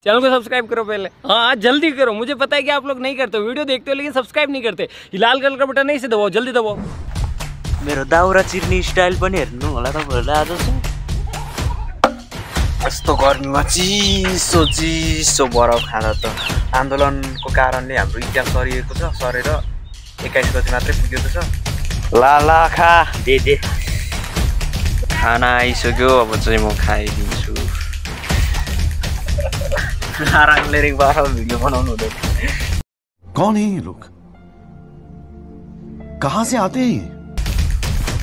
Channel को subscribe करो पहले। हाँ जल्दी करो, मुझे पता है कि आप लोग नहीं करते हो, वीडियो देखते हो लेकिन सब्सक्राइब नहीं करते। ये लाल कलर का बटन नहीं से दबाओ, जल्दी दबाओ। मेरो दाउरा चिर्ने स्टाइल पनि हेर्नु होला तपाईहरुले आज चाहिँ। यस्तो गर्मीमा चिसो चिसो बरफ खाँदा त आन्दोलनको कारणले हाम्रो इक्जाम सरिएको छ, सरेर 21 गते मात्रै पुगेको छ। ला खा दे खाना आइसक्यो, अब चाहिँ म खाइदिन्छु। नारायणले एक बार भिडियो बनाउनु हुँदैन। कौन है ये लोग, कहाँ से आते हैं?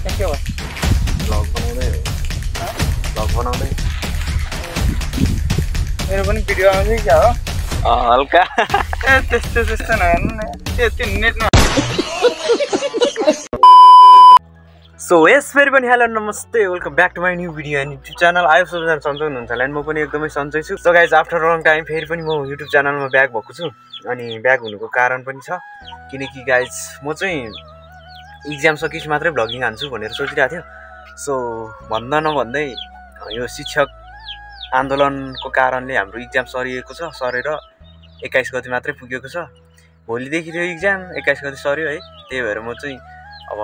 के हो ब्लग बनाउँदै मेरो पनि भिडियो आउँछ क्या हो हल्का त्यस्तो नहेर्नु न, त्यो नेटमा। सो यस फेरि पनि हेलो नमस्ते, welcome back to my new video and YouTube channel. आयो सबैजना सन्चै हुनुहुन्छ होला, म पनि एकदमै सन्चै छु। So guys after long time फेरि पनि म युट्युब च्यानलमा ब्याक भएको छु। अनि ब्याक हुनुको कारण पनि छ, किनकि गाइज म चाहिँ इक्जाम सकिएपछि मात्रै भ्लगिङ हान्छु भनेर सोचिरहेको थियो। सो भन्दा नभन्दै यो शिक्षक आन्दोलनको कारणले हाम्रो इक्जाम सरिएको छ, सरेर 21 गते मात्रै पुगेको छ। भोलिदेखि थियो इक्जाम, 21 गते सर्यो है। त्यही भएर म चाहिँ अब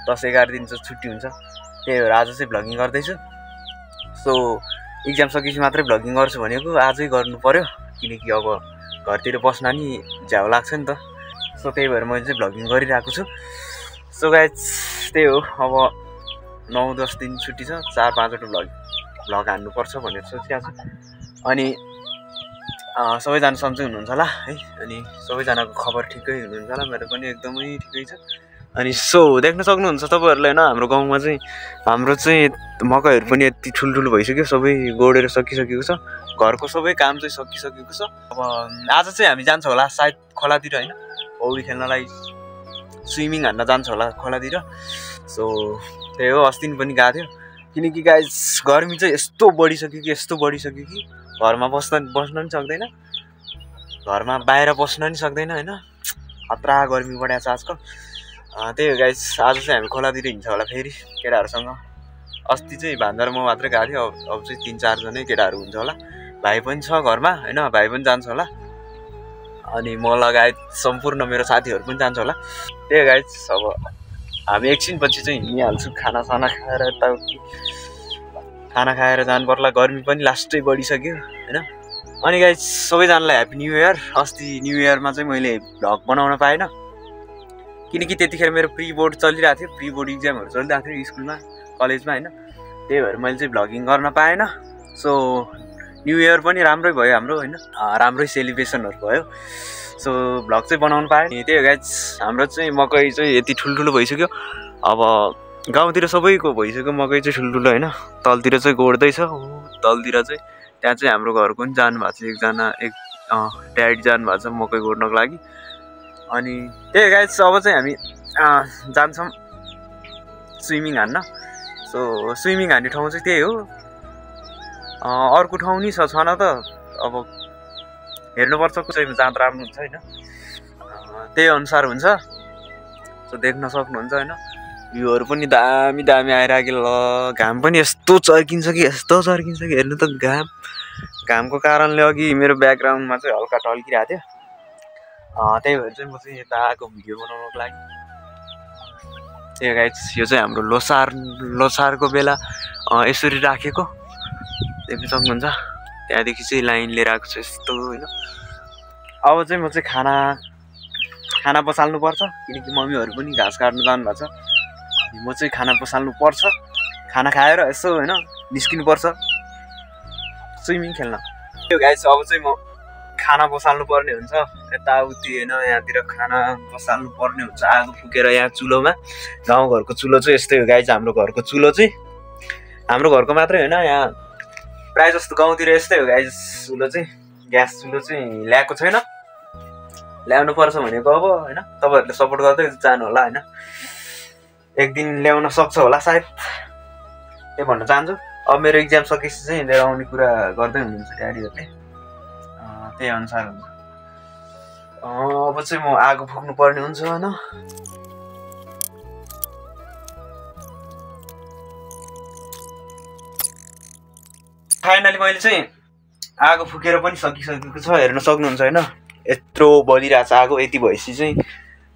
10-11 दिन चाहिँ छुट्टी हुन्छ, त्यही भएर आज चाहिँ भ्लगिङ गर्दैछु। सो इक्जाम सकेपछि मात्रै भ्लगिङ गर्छु भनेको आजै गर्नु पर्यो, किनकि अब घरतिर बस्न नि झ्याउ लाग्छ नि त। सो त्यही भएर मैले चाहिँ भ्लगिङ गरिरहेको छु। सो गाइज त्यही हो, अब 9-10 दिन छुट्टी छ, 4-5वटा भ्लग हान्नुपर्छ भनेर सोचिरहेको छु। अनि सबैजना सन्चै हुनुहुन्छ होला है, अनि सबैजनाको खबर ठिकै हुनुहुन्छ होला, मेरो पनि एकदमै ठिकै छ। अनि सो देख्न सक्नुहुन्छ तपाईँहरूले होइन, हाम्रो गाउँमा चाहिँ हाम्रो चाहिँ मकैहरू पनि यति ठुल्ठुलो भइसक्यो, सबै गोडेर सकिसकेको छ, घरको सबै काम चाहिँ सकिसकेको छ। अब आज चाहिँ हामी जान्छ होला सायद खोलातिर होइन, पौडी खेल्नलाई, स्विमिङ हान्न जान्छ होला खोलातिर। सो त्यही हो, अस्ति पनि गएको थियो, किनकि गाइज गर्मी चाहिँ यस्तो बढिसक्यो कि घरमा बस्न पनि सक्दैन, घरमा बाहिर बस्न पनि सक्दैन होइन, खतरा गर्मी बढाएको छ आजकल। त्यही हो गाइज, आज चाहिँ हामी खोलातिर हिँड्छ होला फेरि केटाहरूसँग। अस्ति चाहिँ भान्जा र म मात्रै गएको थियो, अब चाहिँ 3-4 जनै केटाहरू हुन्छ होला, भाइ पनि छ घरमा होइन, भाइ पनि जान्छ होला, अनि म लगायत सम्पूर्ण मेरो साथीहरू पनि जान्छ होला। त्यही गाइज अब हामी एकछिनपछि चाहिँ हिँडिहाल्छु, खानासाना खाएर यताउति खाना खाएर जानु पर्ला, गर्मी पनि लास्टै बढिसक्यो होइन। अनि गाइज सबैजनालाई ह्याप्पी न्यू इयर। अस्ति न्यू इयरमा चाहिँ मैले भ्लग बनाउन पाएन, किनकि त्यतिखेर मेरो प्री बोर्ड चलिरहेको थियो, प्री बोर्ड इक्जामहरू चलिरहेको थियो स्कुलमा कलेजमा होइन, त्यही भएर मैले चाहिँ भ्लगिङ गर्न पाएन। सो न्यू इयर पनि राम्रै भयो हाम्रो होइन, राम्रै सेलिब्रेसनहरू भयो। सो भ्लग चाहिँ बनाउनु पाएँ। त्यही हो गाइज, हाम्रो चाहिँ मकै चाहिँ यति ठुल्ठुलो भइसक्यो, अब गाउँतिर सबैको भइसक्यो मकै चाहिँ ठुल्ठुलो होइन, तलतिर चाहिँ गोड्दैछ, तलतिर चाहिँ त्यहाँ चाहिँ हाम्रो घरको पनि जानुभएको छ एकजना, ड्याडी जानुभएको छ मकै गोड्नको लागि। अनि त्यही गाइज अब चाहिँ हामी जान्छौँ स्विमिङ हान्न। सो स्विमिङ हान्ने ठाउँ चाहिँ त्यही हो, अर्को ठाउँ नि छ न त, अब हेर्नुपर्छ कसैमा जाँदा राम्रो हुन्छ होइन, त्यही अनुसार हुन्छ। सो देख्न सक्नुहुन्छ होइन, भ्यूहरू पनि दामी आइरहेको, ल घाम पनि यस्तो चर्किन्छ कि हेर्नु त, घामको कारणले अघि मेरो ब्याकग्राउन्डमा चाहिँ हल्का टल्किरहेको थियो, त्यही भएर चाहिँ म चाहिँ यता आएको भिडियो बनाउनको लागि। त्यही गाइज यो चाहिँ हाम्रो लोसारको बेला यसरी राखेको देख्न सक्नुहुन्छ, त्यहाँदेखि चाहिँ लाइन लिएर आएको छ यस्तो होइन। अब चाहिँ म चाहिँ खाना पसाल्नु पर्छ, किनकि मम्मीहरू पनि घाँस काट्नु जानुभएको छ, अनि म चाहिँ खाना पसाल्नु पर्छ। खाना खाएर यसो होइन निस्किनु पर्छ स्विमिङ खेल्न। त्यो गाइज अब चाहिँ म खाना पसाल्नु पर्ने हुन्छ, यताउति होइन यहाँतिर खाना पसाल्नु पर्ने हुन्छ, आगो फुकेर यहाँ चुलोमा। गाउँघरको चुलो चाहिँ यस्तै हो गाइज, हाम्रो घरको चुलो चाहिँ, हाम्रो घरको मात्रै होइन यहाँ प्रायः जस्तो गाउँतिर यस्तै हो गाइज। चुलो चाहिँ ग्यास चुलो चाहिँ ल्याएको छैन, ल्याउनु पर्छ भनेको अब होइन, तपाईँहरूले सपोर्ट गर्दै जानु होला होइन, एक दिन ल्याउन सक्छ होला सायद, त्यही भन्न चाहन्छु। अब मेरो इक्जाम सकेपछि चाहिँ लिएर आउने कुरा गर्दै हुनुहुन्छ ड्याडीहरूले, त्यही अनुसार हुन्छ। अब चाहिँ म आगो फुक्नु पर्ने हुन्छ होइन। फाइनली मैले चाहिँ आगो फुकेर पनि सकिसकेको छ हेर्न सक्नुहुन्छ होइन यत्रो बलिरहेको छ आगो यति भएपछि चाहिँ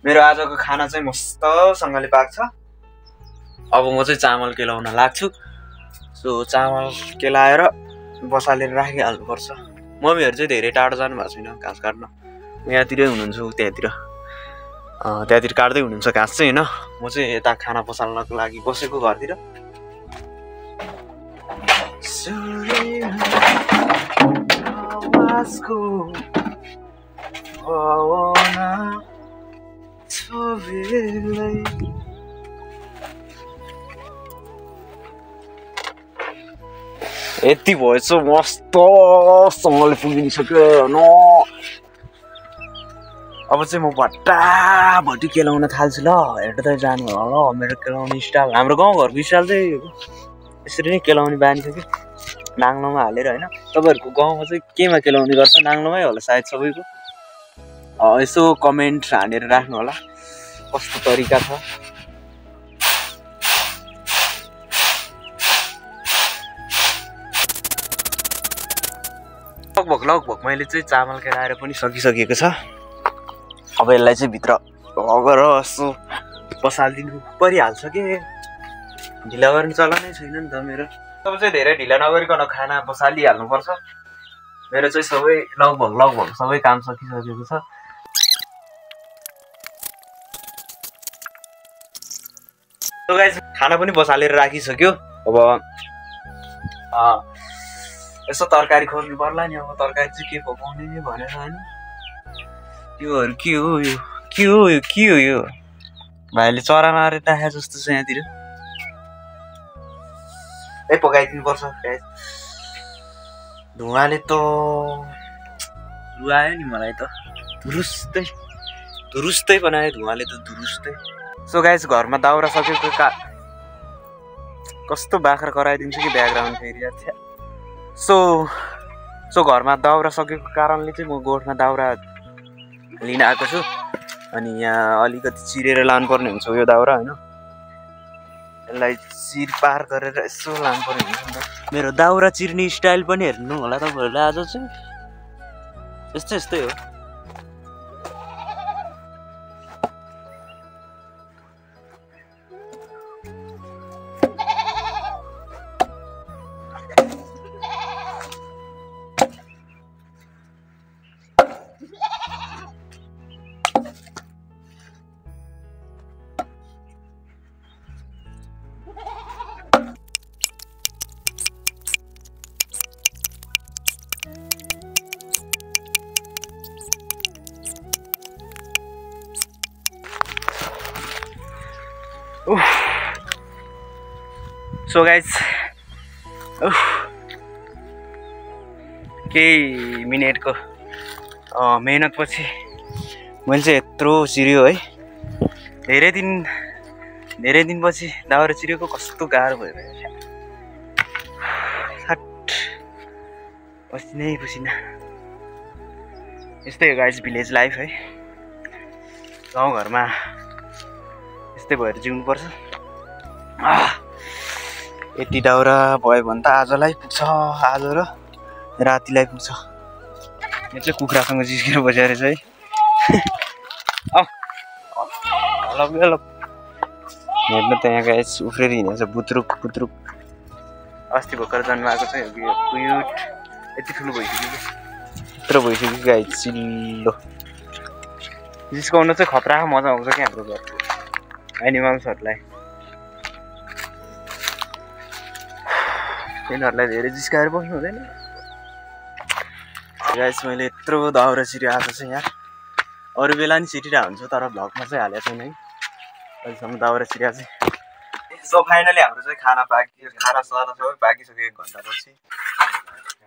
मेरो आजको खाना चाहिँ मस्तसँगले पाक्छ अब म चाहिँ चामल केलाउन लाग्छु सो चामल केलाएर बसालेर राखिहाल्नुपर्छ मम्मीहरू चाहिँ धेरै टाढो जानु भएको छैन घाँस काट्न यहाँतिरै हुनुहुन्छ त्यहाँतिर काट्दै हुनुहुन्छ घाँस चाहिँ होइन म चाहिँ यता खाना पसाल्नको लागि बसेको घरतिर यति भएछ मस्तसँगले पुगिसक्यो न अब चाहिँ म भट्टाभट्टी केलाउन थाल्छु ल हेर्दै जानु होला ल मेरो केलाउने स्टाइल हाम्रो गाउँघरको स्टाइल चाहिँ यसरी नै केलाउने बानी छ कि नाङ्लोमा हालेर होइन तपाईँहरूको गाउँमा चाहिँ केमा केलाउने गर्छ नाङ्लोमै होला सायद सबैको यसो कमेन्ट हानेर राख्नु होला कस्तो तरिका छ लगभग मैले चाहिँ चामल केलाएर पनि सकिसकेको छ अब यसलाई चाहिँ भित्र लगेर यसो पसालिदिनु परिहाल्छ कि ढिला गर्ने चलनै छैन नि त मेरो अब चाहिँ धेरै ढिला नगरिकन खाना पसालिहाल्नुपर्छ मेरो चाहिँ सबै लगभग सबै काम सकिसकेको छ सो गाइस खाना पनि बसालेर राखिसक्यो अब यसो तरकारी खोज्नु पर्ला नि अब तरकारी चाहिँ के पकाउने भनेर होइन त्योहरू के हो यो भाइले चरा मारेर राखे जस्तो छ यहाँतिर पकाइदिनु पर्छ धुवाले त रुवायो नि मलाई त धुरुस्तै बनायो धुवाले त धुरुस्तै सो गाइस घरमा दाउरा सकेको कस्तो बाख्रा कराइदिन्छु कि ब्याकग्राउन्ड फेरि सो घरमा दाउरा सकेको कारणले चाहिँ म गोठमा दाउरा लिन आएको छु अनि यहाँ अलिकति चिरेर लानुपर्ने हुन्छ यो दाउरा होइन यसलाई चिर पार गरेर यसो लानुपर्ने हुन्छ नि त मेरो दाउरा चिर्ने स्टाइल पनि हेर्नु होला तपाईँहरूले आज चाहिँ यस्तै हो सो गाइस केही मिनेटको मेहनतपछि मैले चाहिँ यत्रो चिर्यो है धेरै दिनपछि दाउरा चिरेको कस्तो गाह्रो भयो पसिना यस्तै हो गाइस भिलेज लाइफ है गाउँघरमा यस्तै भएर जिउनुपर्छ यति दाउरा भयो भने त आजलाई पुग्छ आज र रातिलाई पुग्छ यो चाहिँ कुखुरासँग जिस्केर बसेर चाहिँ हेर्नु त यहाँ गाइस उफ्रेर हिँडेछ बुत्रुक अस्ति भर्खर जन्माएको चाहिँ क्युट यति ठुलो भइसक्यो यत्रो भइसक्यो गाइस चिल्लो जिस्काउन चाहिँ खतरा मजा आउँछ क्या हाम्रो घरको एनिमल्सहरूलाई यिनीहरूलाई धेरै जिस्काएर बस्नु हुँदैन गाइस मैले यत्रो दाउरा चिरे आज चाहिँ यहाँ अरू बेला नि चिरिरहेको हुन्छ तर भ्लगमा चाहिँ हालेको छैन है अहिलेसम्म दाउरा चिरिया चाहिँ सो फाइनली हाम्रो चाहिँ खाना सारा सबै पाकिसक्यो 1 घन्टापछि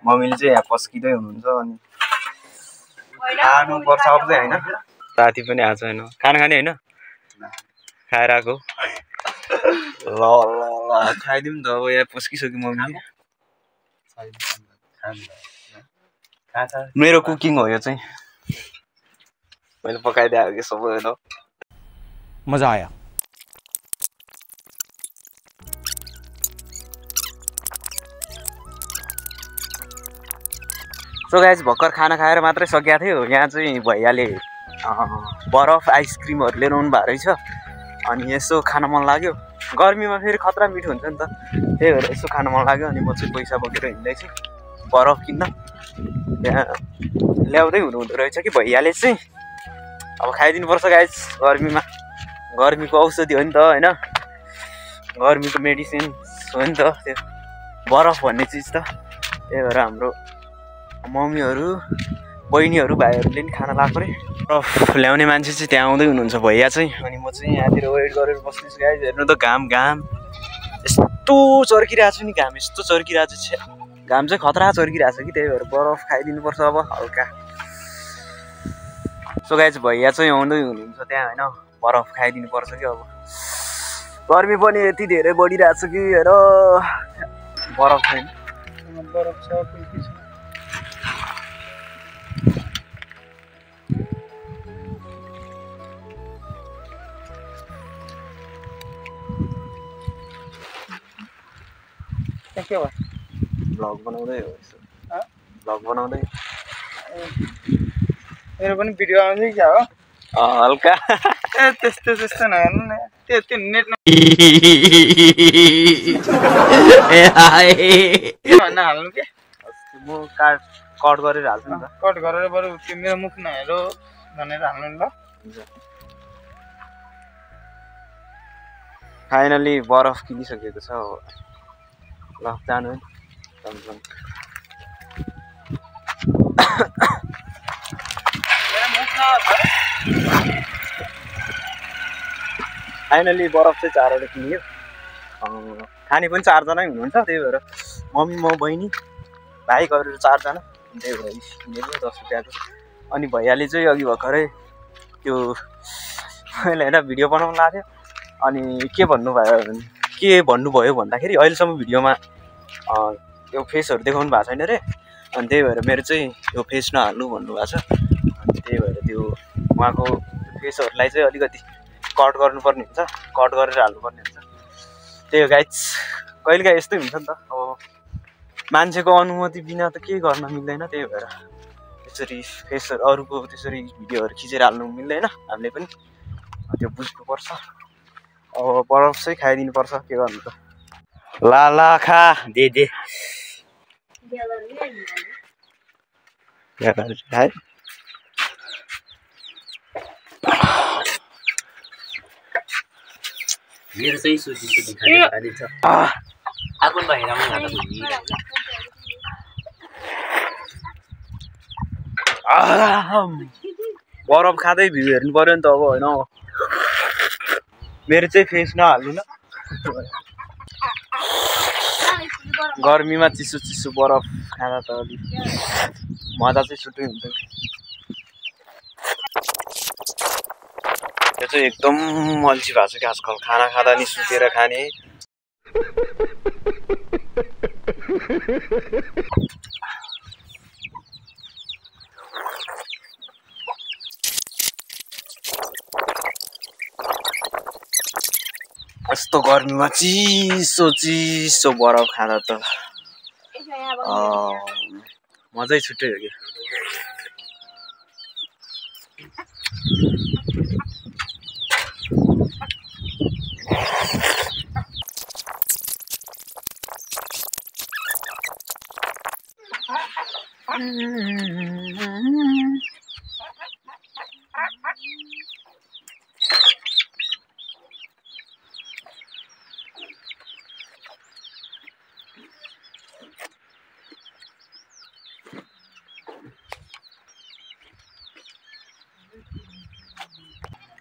मम्मीले चाहिँ यहाँ पस्किँदै हुनुहुन्छ अनि खानुपर्छ अब चाहिँ होइन साथी पनि आएको छैन खाना खाने होइन खाएर आएको ल खाइदिउँ त अब यहाँ पस्किसक्यो मम्मीले मेरो कुकिङ हो यो चाहिँ मैले पकाइदिएको कि सबै होइन मजा आया सो गाइज भर्खर खाना खाएर मात्रै सकिएको थियो। यहाँ चाहिँ भैयाले बरफ आइसक्रिमहरू लिएर आउनु भएको रहेछ। अनि यसो खान मन लाग्यो, गर्मीमा फेरि खतरा मिठो हुन्छ नि त, त्यही भएर यसो खान मन लाग्यो। अनि म चाहिँ पैसा बोकेर हिँड्दैछु बरफ किन्न। त्यहाँ ल्याउँदै हुनुहुँदो रहेछ कि भैयाले चाहिँ। अब खाइदिनुपर्छ गाइज, गर्मीमा गर्मीको औषधि हो नि त होइन, गर्मीको मेडिसिन हो नि त त्यो बरफ भन्ने चिज त। त्यही भएर हाम्रो मम्मीहरू बहिनीहरू भाइहरूले नि खाना लगाएको अरे। बरफ ल्याउने मान्छे चाहिँ त्यहाँ आउँदै हुनुहुन्छ भैया चाहिँ। अनि म चाहिँ यहाँतिर वेट गरेर बस्दैछु गाइज। हेर्नु त घाम यस्तो चर्किरहेको छु नि, घाम यस्तो चर्किरहेको छ, घाम चाहिँ खतरा चर्किरहेको छ कि। त्यही भएर बरफ खाइदिनुपर्छ अब हल्का। सो गाइज भैया चाहिँ आउँदै हुनुहुन्छ त्यहाँ होइन, बरफ खाइदिनुपर्छ कि। अब गर्मी पनि यति धेरै बढिरहेको छ कि हेर, बरफ छैन। बरफ छ कुल्फी छ। के भयो? भ्लग बनाउँदै हो यसो, भ्लग बनाउँदै। मेरो पनि भिडियो आउँदै क्या हो हल्का। ए त्यस्तो नहेर्नु न, त्यो नेट भन्न हाल्नु के। म कट गरेर हाल्छु नि त। कट गरेर बरु त्यो मेरो मुख नहेर भनेर हाल्नु ल। फाइनली बरफ किनिसकेको छ। ल जानु है। फाइनली बरफ चाहिँ 4वटा किनियो। खाने पनि 4जना हुनुहुन्छ, त्यही भएर मम्मी म बहिनी भाइ गरेर 4जना, त्यही भएर किनेको 10 रुपियाँको। अनि भैयाले चाहिँ अघि भर्खरै त्यो मैले होइन भिडियो बनाउनु लाग्यो। अनि के भन्नुभयो भन्दाखेरि अहिलेसम्म भिडियोमा त्यो फेसहरू देखाउनु भएको छैन अरे। अनि त्यही भएर मेरो चाहिँ त्यो फेस नहाल्नु भन्नुभएको छ। अनि त्यही भएर त्यो उहाँको फेसहरूलाई चाहिँ अलिकति कट गर्नुपर्ने हुन्छ, कट गरेर हाल्नुपर्ने हुन्छ। त्यही हो गाइज, कहिलेकाहीँ यस्तै हुन्छ नि त। अब मान्छेको अनुमति बिना त केही गर्न मिल्दैन। त्यही भएर त्यसरी फेसहरू अरूको त्यसरी भिडियोहरू खिचेर हाल्नु मिल्दैन। हामीले पनि त्यो बुझ्नुपर्छ। अब बरफ चाहिँ खाइदिनु पर्छ, के गर्नु त। ला खा दे है। मेरो चाहिँ सुसी खाने छ। आगो बाहिर म खाना बरफ खाँदै भ्यू हेर्नु पर्यो नि त अब होइन। मेरो चाहिँ फेस नहाल्नु ल। गर्मीमा चिसो बरफ खाँदा त अलिक मजा चाहिँ छुट्टै हुन्छ। यो चाहिँ एकदम अल्छी भएको छ कि आजकल, खाना खाँदा नि सुतेर खाने। यस्तो गर्मीमा चिसो बरफ खाँदा त मजै छुट्टै हो कि।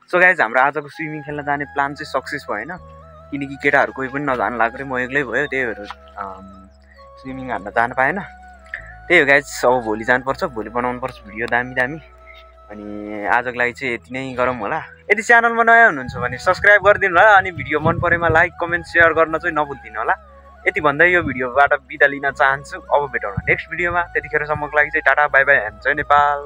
सो गाइज हाम्रो आजको स्विमिङ खेल्न जाने प्लान चाहिँ सक्सेस भएन, किनकि केटाहरू कोही पनि नजानु लाग्यो, म एक्लै भयो। त्यही भएर स्विमिङ हान्न जानु पाएन। त्यही हो गाइज, अब भोलि जानुपर्छ, भोलि बनाउनुपर्छ भिडियो दामी। अनि आजको लागि चाहिँ यति नै गरौँ होला। यदि च्यानलमा नयाँ हुनुहुन्छ भने सब्सक्राइब गरिदिनु होला। अनि भिडियो मन परेमा लाइक कमेन्ट सेयर गर्न चाहिँ नभुल्दिनु होला। यति भन्दै यो भिडियोबाट बिदा लिन चाहन्छु। अब भेटौँ नेक्स्ट भिडियोमा, त्यतिखेरसम्मको लागि चाहिँ टाटा बाई बाई एन्ड जय नेपाल।